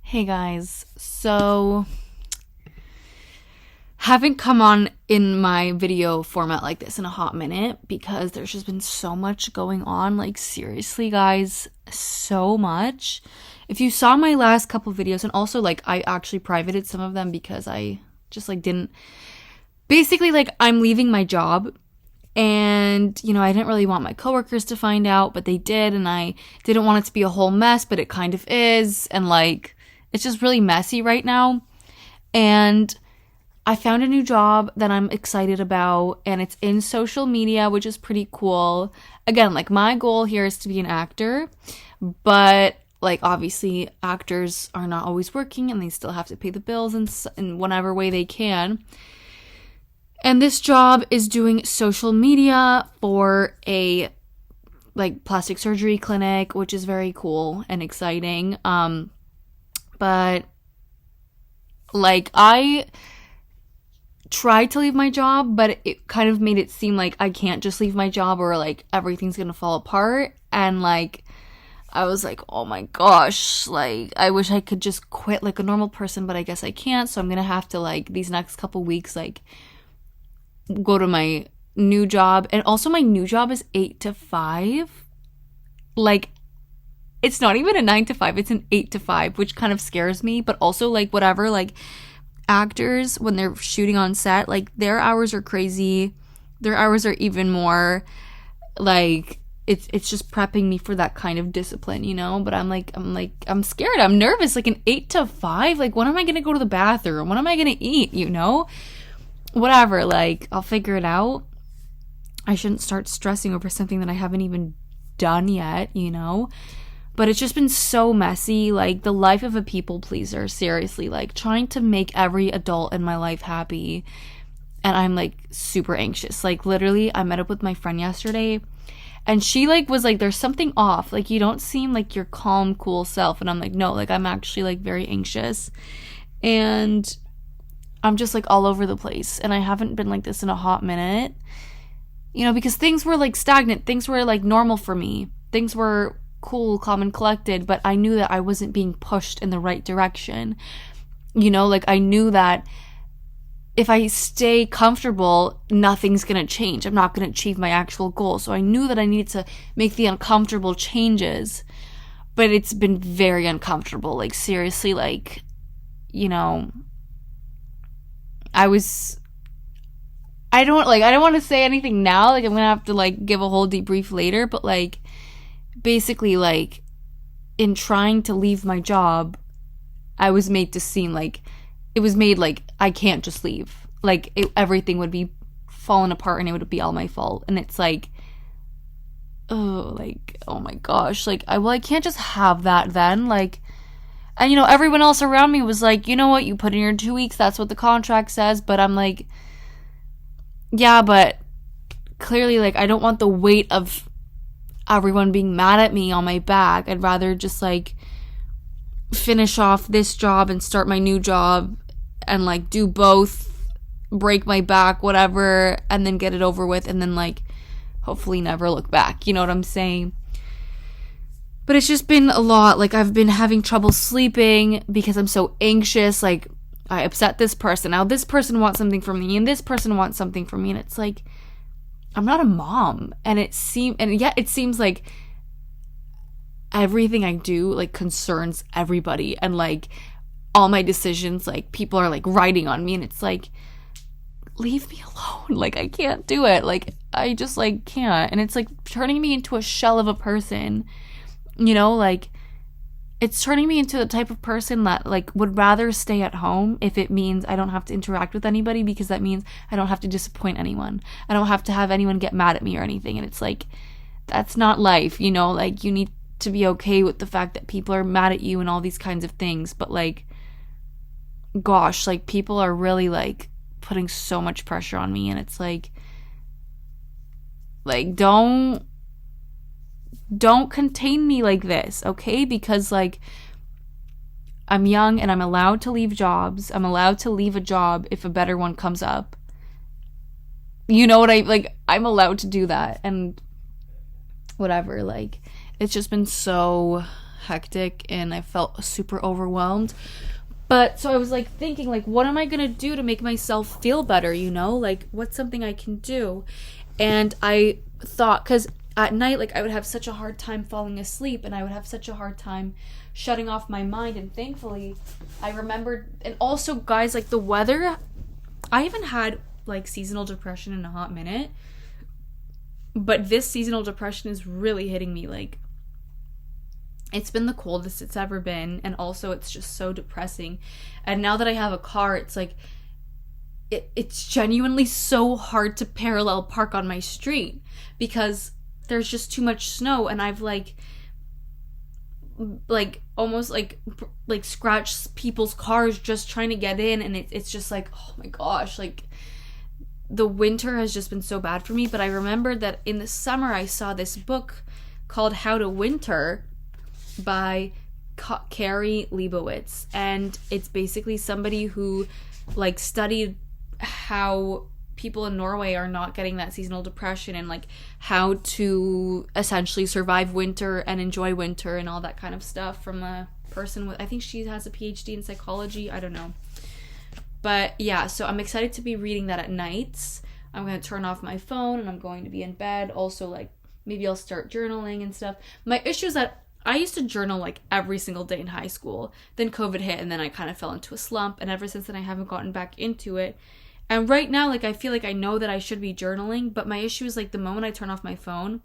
Hey guys, so haven't come on in my video format like this in a hot minute because there's just been so much going on. Like, seriously, guys, so much. If you saw my last couple videos, and also, like, I actually privated some of them because I just, like, didn't. Basically, like, I'm leaving my job, and, I didn't really want my coworkers to find out, but they did, and I didn't want it to be a whole mess, but it kind of is, and, like, it's just really messy right now. And I found a new job that I'm excited about, and it's in social media, which is pretty cool. Again, like, my goal here is to be an actor, but, like, obviously actors are not always working and they still have to pay the bills in whatever way they can. And this job is doing social media for a, like, plastic surgery clinic, which is very cool and exciting. But, like, I tried to leave my job, but it kind of made it seem like I can't just leave my job or, like, everything's gonna fall apart. And, like, I was like, oh my gosh, like, I wish I could just quit like a normal person, but I guess I can't. So I'm gonna have to, like, these next couple weeks, like, go to my new job. And also, my new job is 8 to 5. Like, it's not even a 9 to 5, it's an 8 to 5, which kind of scares me. But also, like, whatever, like, actors, when they're shooting on set, like, their hours are crazy. Their hours are even more, like, it's just prepping me for that kind of discipline, But I'm scared. I'm nervous. Like, an 8 to 5, like, when am I gonna go to the bathroom? When am I gonna eat? Whatever, like, I'll figure it out. I shouldn't start stressing over something that I haven't even done yet, But it's just been so messy, like, the life of a people pleaser, seriously, like, trying to make every adult in my life happy. And I'm, like, super anxious. Like, literally, I met up with my friend yesterday, and she, like, was like, there's something off. Like, you don't seem like your calm, cool self. And I'm like, no, like, I'm actually, like, very anxious. And I'm just, like, all over the place. And I haven't been like this in a hot minute. Because things were, like, stagnant. Things were, like, normal for me. Things were cool, calm, and collected. But I knew that I wasn't being pushed in the right direction. Like, I knew that if I stay comfortable, nothing's going to change. I'm not going to achieve my actual goal. So I knew that I needed to make the uncomfortable changes. But it's been very uncomfortable. Like, seriously, like, I don't want to say anything now. Like, I'm going to have to, like, give a whole debrief later. But, like, basically, like, in trying to leave my job, I was made to seem like, it was made like I can't just leave. Like, everything would be falling apart and it would be all my fault. And it's like, oh my gosh. Like, I can't just have that then. Like, and, everyone else around me was like, you know what, you put in your 2 weeks, that's what the contract says. But I'm like, yeah, but clearly, like, I don't want the weight of everyone being mad at me on my back. I'd rather just, like, finish off this job and start my new job and, like, do both, break my back, whatever, and then get it over with, and then, like, hopefully never look back. You know what I'm saying? But it's just been a lot. Like, I've been having trouble sleeping because I'm so anxious. Like, I upset this person. Now this person wants something from me, and this person wants something from me, and it's like, I'm not a mom. And yet it seems like everything I do, like, concerns everybody, and, like, all my decisions, like, people are, like, writing on me, and it's like, leave me alone. Like, I can't do it. Like, I just, like, can't. And it's, like, turning me into a shell of a person, like, it's turning me into the type of person that, like, would rather stay at home if it means I don't have to interact with anybody, because that means I don't have to disappoint anyone. I don't have to have anyone get mad at me or anything. And it's like, that's not life, like, you need to be okay with the fact that people are mad at you and all these kinds of things. But, like, gosh, like, people are really, like, putting so much pressure on me, and it's like, don't contain me like this, okay? Because, like, I'm young and I'm allowed to leave jobs. I'm allowed to leave a job if a better one comes up. You know what I'm allowed to do that. And whatever, like, it's just been so hectic and I felt super overwhelmed. But so I was like thinking, like, what am I gonna do to make myself feel better, you know? Like, what's something I can do? And I thought, because at night, like, I would have such a hard time falling asleep and I would have such a hard time shutting off my mind. And thankfully, I remembered, and also, guys, like, the weather, I haven't had like seasonal depression in a hot minute, but this seasonal depression is really hitting me. Like, it's been the coldest it's ever been, and also it's just so depressing. And now that I have a car, it's like it's genuinely so hard to parallel park on my street because there's just too much snow, and I've like almost like scratched people's cars just trying to get in, and it's just like, oh my gosh, like the winter has just been so bad for me. But I remembered that in the summer I saw this book called How to Winter by Carrie Leibowitz, and it's basically somebody who like studied how people in Norway are not getting that seasonal depression and like how to essentially survive winter and enjoy winter and all that kind of stuff from a person with, I think she has a PhD in psychology, I don't know. But yeah, so I'm excited to be reading that at nights. I'm going to turn off my phone and I'm going to be in bed. Also, like, maybe I'll start journaling and stuff. My issue is that I used to journal like every single day in high school. Then COVID hit and then I kind of fell into a slump. And ever since then, I haven't gotten back into it. And right now, like, I feel like I know that I should be journaling. But my issue is, like, the moment I turn off my phone,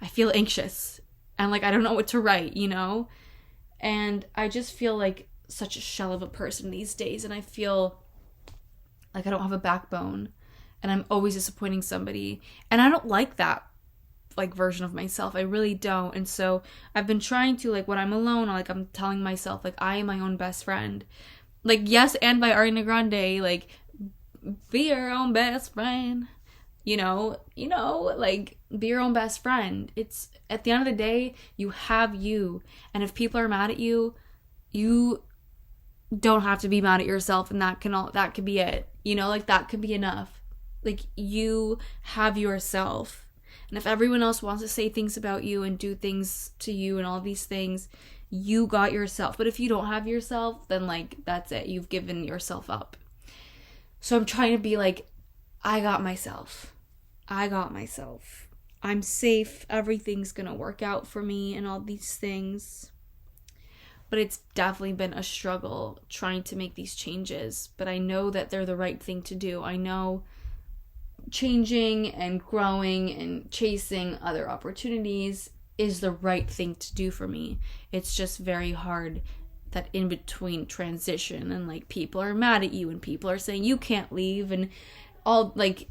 I feel anxious. And, like, I don't know what to write, you know? And I just feel like such a shell of a person these days. And I feel like I don't have a backbone. And I'm always disappointing somebody. And I don't like that, like, version of myself. I really don't. And so I've been trying to, like, when I'm alone, like, I'm telling myself, like, I am my own best friend. Like, Yes and by Ariana Grande, like, be your own best friend. You know, like, be your own best friend. It's, at the end of the day, you have you. And if people are mad at you, you don't have to be mad at yourself, and that could be it. You know, like, that could be enough. Like, you have yourself. And if everyone else wants to say things about you and do things to you and all these things, you got yourself. But if you don't have yourself, then, like, that's it. You've given yourself up. So I'm trying to be like, I got myself. I'm safe. Everything's gonna work out for me and all these things. But it's definitely been a struggle trying to make these changes. But I know that they're the right thing to do. I know changing and growing and chasing other opportunities is the right thing to do for me. It's just very hard, that in between transition, and like, people are mad at you and people are saying you can't leave, and all like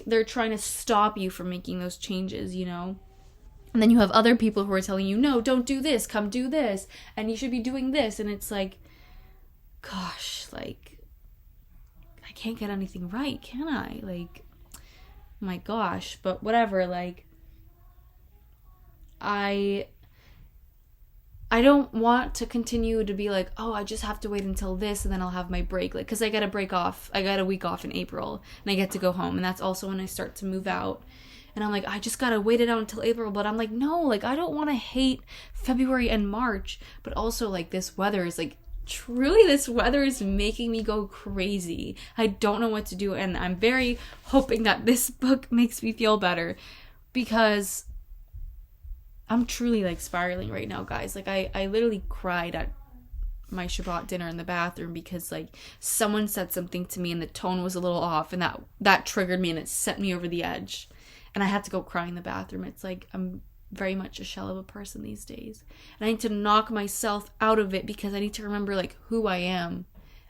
they're trying to stop you from making those changes, you know? And then you have other people who are telling you, no, don't do this, come do this, and you should be doing this. And it's like, gosh, like, I can't get anything right, can I? Like, my gosh. But whatever, like, I don't want to continue to be like, oh, I just have to wait until this and then I'll have my break. Like, because I got a week off in April and I get to go home, and that's also when I start to move out. And I'm like, I just gotta wait it out until April. But I'm like, no, like, I don't want to hate February and March. But also, like, this weather is like, truly, this weather is making me go crazy. I don't know what to do. And I'm very hoping that this book makes me feel better, because I'm truly, like, spiraling right now, guys. Like, I literally cried at my Shabbat dinner in the bathroom because, like, someone said something to me and the tone was a little off, and that triggered me and it set me over the edge. And I had to go cry in the bathroom. It's like, I'm very much a shell of a person these days. And I need to knock myself out of it, because I need to remember, like, who I am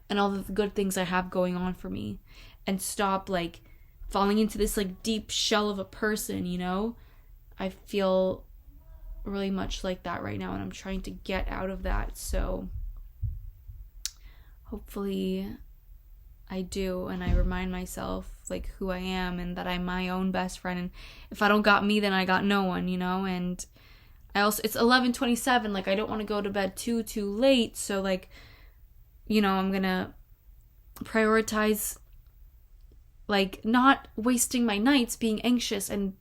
and all the good things I have going on for me, and stop, like, falling into this, like, deep shell of a person, you know? I feel really much like that right now, and I'm trying to get out of that. So hopefully I do, and I remind myself, like, who I am, and that I'm my own best friend, and if I don't got me, then I got no one, you know? And I also, it's 11:27, like, I don't want to go to bed too late, so, like, you know, I'm gonna prioritize, like, not wasting my nights being anxious and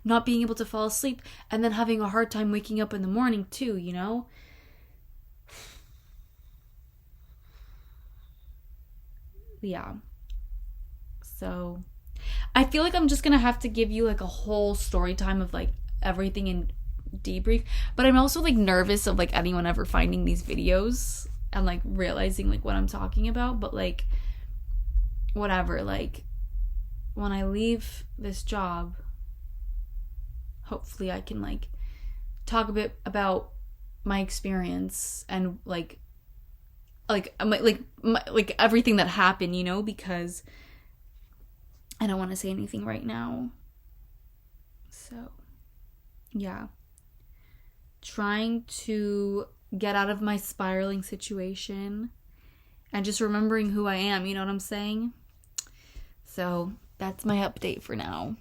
not being able to fall asleep, and then having a hard time waking up in the morning too, you know? Yeah. So I feel like I'm just gonna have to give you like a whole story time of like everything in debrief, but I'm also like nervous of like anyone ever finding these videos and like realizing like what I'm talking about. But like whatever, like when I leave this job, hopefully I can like talk a bit about my experience and like everything that happened, you know, because I don't want to say anything right now. So yeah, trying to get out of my spiraling situation and just remembering who I am, you know what I'm saying? So that's my update for now.